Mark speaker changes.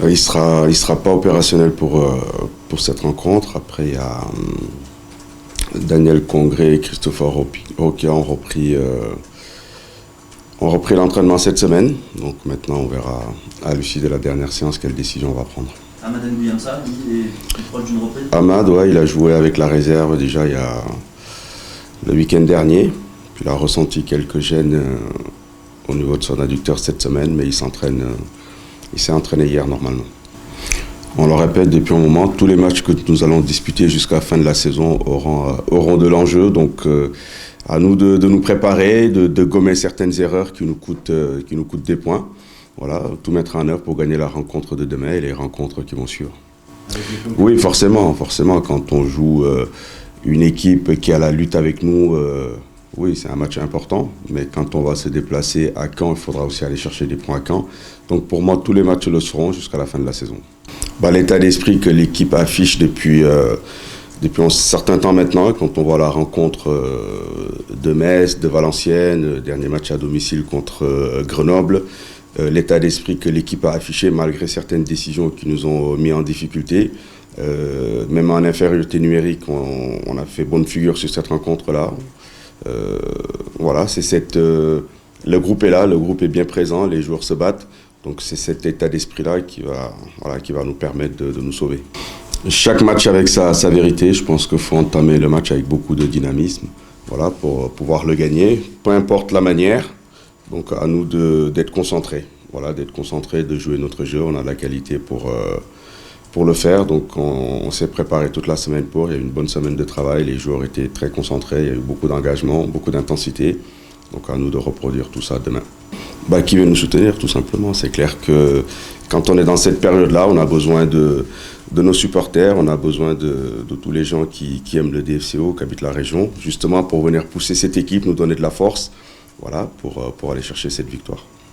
Speaker 1: Il sera pas opérationnel pour cette rencontre. Après, il y a Daniel Congré et Christopher Roquet ont repris l'entraînement cette semaine. Donc maintenant, on verra à l'issue de la dernière séance quelle décision on va prendre.
Speaker 2: Ahmad Nguyamsa, lui, est plus proche d'une reprise.
Speaker 1: Ahmad, ouais, il a joué avec la réserve déjà il y a le week-end dernier. Puis il a ressenti quelques gênes au niveau de son adducteur cette semaine, mais il s'est entraîné hier normalement. On le répète depuis un moment, tous les matchs que nous allons disputer jusqu'à la fin de la saison auront de l'enjeu. Donc à nous de nous préparer, de gommer certaines erreurs qui nous coûtent des points. Voilà, tout mettre en œuvre pour gagner la rencontre de demain et les rencontres qui vont suivre. Oui, forcément, quand on joue une équipe qui a la lutte avec nous, oui, c'est un match important. Mais quand on va se déplacer à Caen, il faudra aussi aller chercher des points à Caen. Donc pour moi, tous les matchs le seront jusqu'à la fin de la saison. L'état d'esprit que l'équipe affiche depuis un certain temps maintenant, quand on voit la rencontre de Metz, de Valenciennes, dernier match à domicile contre Grenoble, l'état d'esprit que l'équipe a affiché malgré certaines décisions qui nous ont mis en difficulté. Même en infériorité numérique, on a fait bonne figure sur cette rencontre-là. Voilà, le groupe est là, le groupe est bien présent, les joueurs se battent. Donc c'est cet état d'esprit-là qui va nous permettre de nous sauver. Chaque match avec sa vérité, je pense qu'il faut entamer le match avec beaucoup de dynamisme, voilà, pour pouvoir le gagner, peu importe la manière. Donc à nous d'être concentrés, voilà, de jouer notre jeu. On a la qualité pour le faire. Donc on s'est préparé toute la semaine il y a eu une bonne semaine de travail. Les joueurs étaient très concentrés, il y a eu beaucoup d'engagement, beaucoup d'intensité. Donc à nous de reproduire tout ça demain. Qui veut nous soutenir tout simplement. C'est clair que quand on est dans cette période-là, on a besoin de nos supporters, on a besoin de tous les gens qui aiment le DFCO, qui habitent la région, justement pour venir pousser cette équipe, nous donner de la force, voilà, pour aller chercher cette victoire.